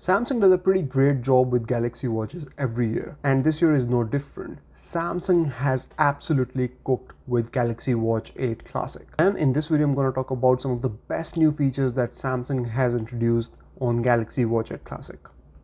Samsung does a pretty great job with Galaxy watches every year, and this year is no different. Samsung has absolutely cooked with Galaxy Watch 8 Classic. And in this video, I'm going to talk about some of the best new features that Samsung has introduced on Galaxy Watch 8 Classic.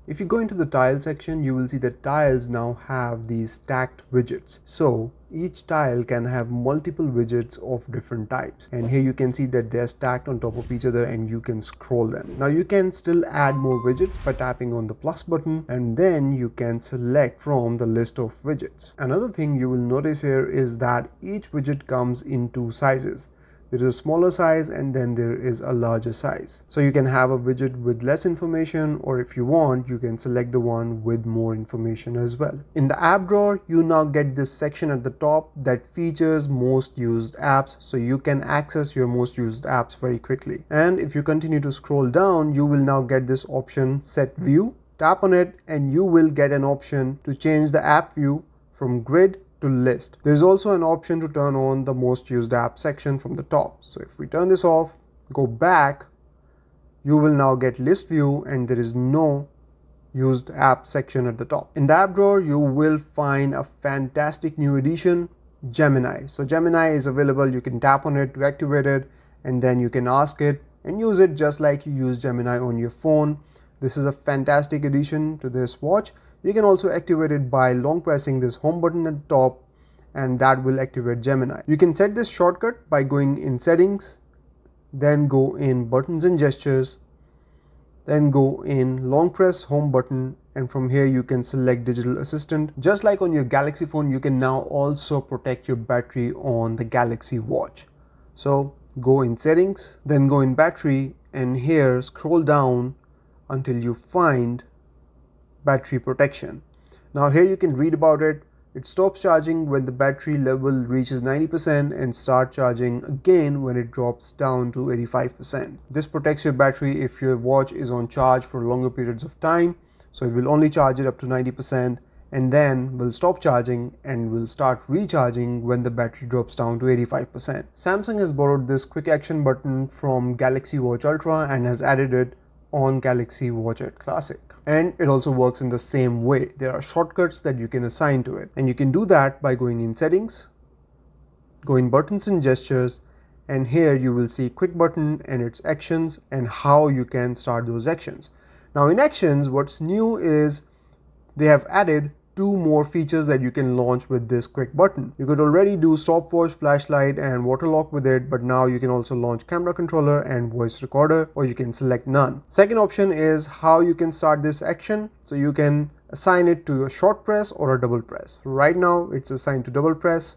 If you go into the tile section, you will see that tiles now have these stacked widgets. So each tile can have multiple widgets of different types. And here you can see that they're stacked on top of each other and you can scroll them. Now you can still add more widgets by tapping on the plus button, and then you can select from the list of widgets. Another thing you will notice here is that each widget comes in two sizes. There is a smaller size and then there is a larger size. So you can have a widget with less information, or if you want, you can select the one with more information as well. In the app drawer, you now get this section at the top that features most used apps, so you can access your most used apps very quickly. And if you continue to scroll down, you will now get this option set view. Tap on it and you will get an option to change the app view from grid to list. There is also an option to turn on the most used app section from the top. So if we turn this off, go back, you will now get list view and there is no used app section at the top. In the app drawer, you will find a fantastic new addition, Gemini. So Gemini is available. You can tap on it to activate it, and then you can ask it and use it just like you use Gemini on your phone. This is a fantastic addition to this watch. You can also activate it by long pressing this home button at the top, and that will activate Gemini. You can set this shortcut by going in settings, then go in buttons and gestures, then go in long press home button, and from here you can select digital assistant. Just like on your Galaxy phone, you can now also protect your battery on the Galaxy watch. So go in settings, then go in battery, and here scroll down until you find battery protection. Now here you can read about it. It stops charging when the battery level reaches 90% and start charging again when it drops down to 85%. This protects your battery if your watch is on charge for longer periods of time. So it will only charge it up to 90% and then will stop charging and will start recharging when the battery drops down to 85%. Samsung has borrowed this quick action button from Galaxy Watch Ultra and has added it on Galaxy Watch 8 Classic. And it also works in the same way. There are shortcuts that you can assign to it, and you can do that by going in settings, go in buttons and gestures, and here you will see quick button and its actions and how you can start those actions. Now in actions, what's new is they have added two more features that you can launch with this quick button. You could already do stopwatch, flashlight, and water lock with it, but now you can also launch camera controller and voice recorder, or you can select none. Second option is how you can start this action. So you can assign it to a short press or a double press. Right now it's assigned to double press,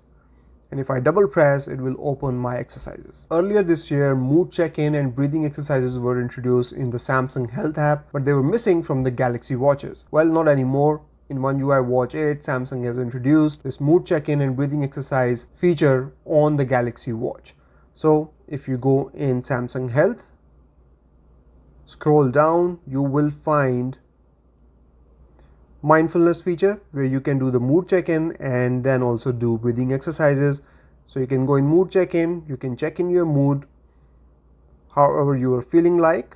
and if I double press, it will open my exercises. Earlier this year, mood check-in and breathing exercises were introduced in the Samsung Health app, but they were missing from the Galaxy watches. Well, not anymore. In One UI Watch 8, Samsung has introduced this mood check-in and breathing exercise feature on the Galaxy Watch. So if you go in Samsung Health, scroll down, you will find mindfulness feature where you can do the mood check-in and then also do breathing exercises. So you can go in mood check-in, you can check in your mood, however you are feeling like,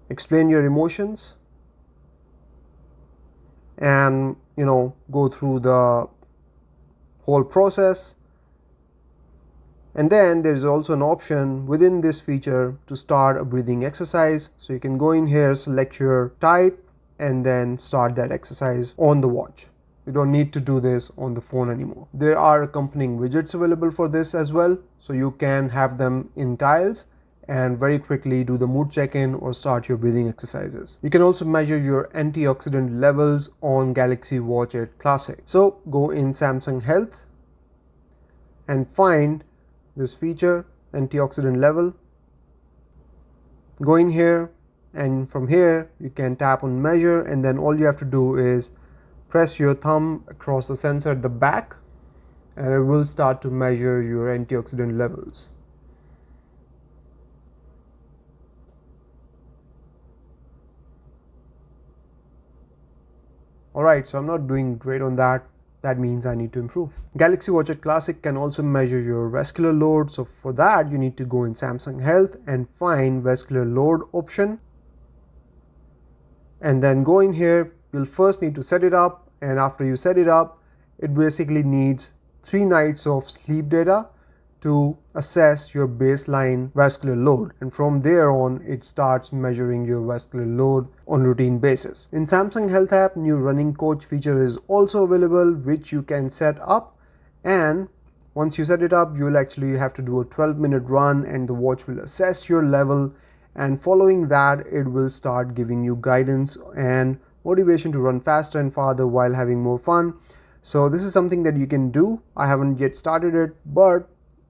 explain your emotions, and go through the whole process. And then there is also an option within this feature to start a breathing exercise. So you can go in here, select your type, and then start that exercise on the watch. You don't need to do this on the phone anymore. There are accompanying widgets available for this as well, so you can have them in tiles and very quickly do the mood check-in or start your breathing exercises. You can also measure your antioxidant levels on Galaxy Watch 8 Classic. So go in Samsung Health and find this feature, antioxidant level. Go in here, and from here you can tap on measure, and then all you have to do is press your thumb across the sensor at the back and it will start to measure your antioxidant levels. Alright, so I'm not doing great on that. that means I need to improve. Galaxy Watch 8 Classic can also measure your vascular load. So for that, you need to go in Samsung Health and find vascular load option. And then go in here, you'll first need to set it up. And after you set it up, it basically needs 3 nights of sleep data to assess your baseline vascular load, and from there on it starts measuring your vascular load on routine basis. In Samsung Health app, new running coach feature is also available, which you can set up, and once you set it up, you will actually have to do a 12-minute run and the watch will assess your level, and following that it will start giving you guidance and motivation to run faster and farther while having more fun. So this is something that you can do. I haven't yet started it, but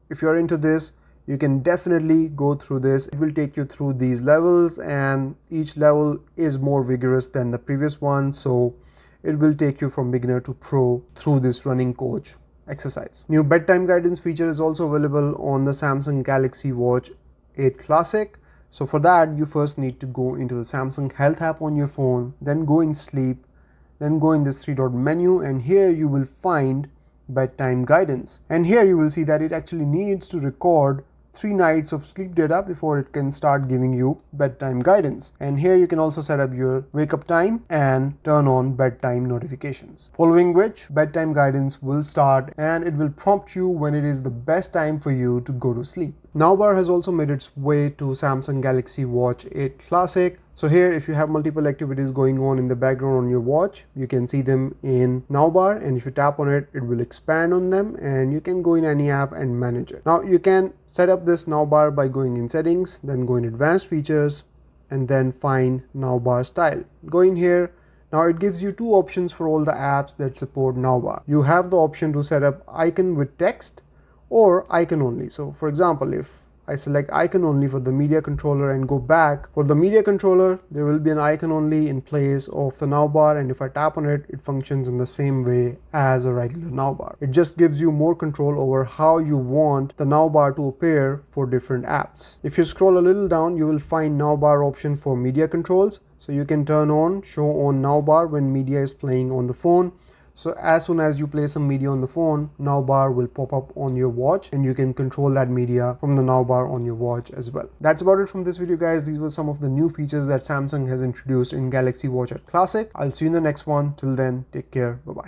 if you're into this, you can definitely go through this. It will take you through these levels, and each level is more vigorous than the previous one. So it will take you from beginner to pro through this running coach exercise. New bedtime guidance feature is also available on the Samsung Galaxy Watch 8 Classic. So for that, you first need to go into the Samsung Health app on your phone, then go in sleep, then go in this 3-dot menu, and here you will find bedtime guidance, and here you will see that it actually needs to record 3 nights of sleep data before it can start giving you bedtime guidance. And here you can also set up your wake up time and turn on bedtime notifications, following which bedtime guidance will start and it will prompt you when it is the best time for you to go to sleep. Nowbar has also made its way to Samsung Galaxy Watch 8 Classic. So here, if you have multiple activities going on in the background on your watch, you can see them in Nowbar, and if you tap on it, it will expand on them and you can go in any app and manage it. Now you can set up this Nowbar by going in settings, then go in advanced features, and then find Nowbar style. Go in here. Now it gives you 2 options for all the apps that support Nowbar. You have the option to set up icon with text or icon only. So for example, if I select icon only for the media controller and go back, for the media controller there will be an icon only in place of the Nowbar, and if I tap on it, it functions in the same way as a regular Nowbar. It just gives you more control over how you want the Nowbar to appear for different apps. If you scroll a little down, you will find Nowbar option for media controls. So you can turn on show on Nowbar when media is playing on the phone. So as soon as you play some media on the phone, Nowbar will pop up on your watch and you can control that media from the Nowbar on your watch as well. That's about it from this video, guys. These were some of the new features that Samsung has introduced in Galaxy Watch 8 Classic. I'll see you in the next one. Till then, take care. Bye-bye.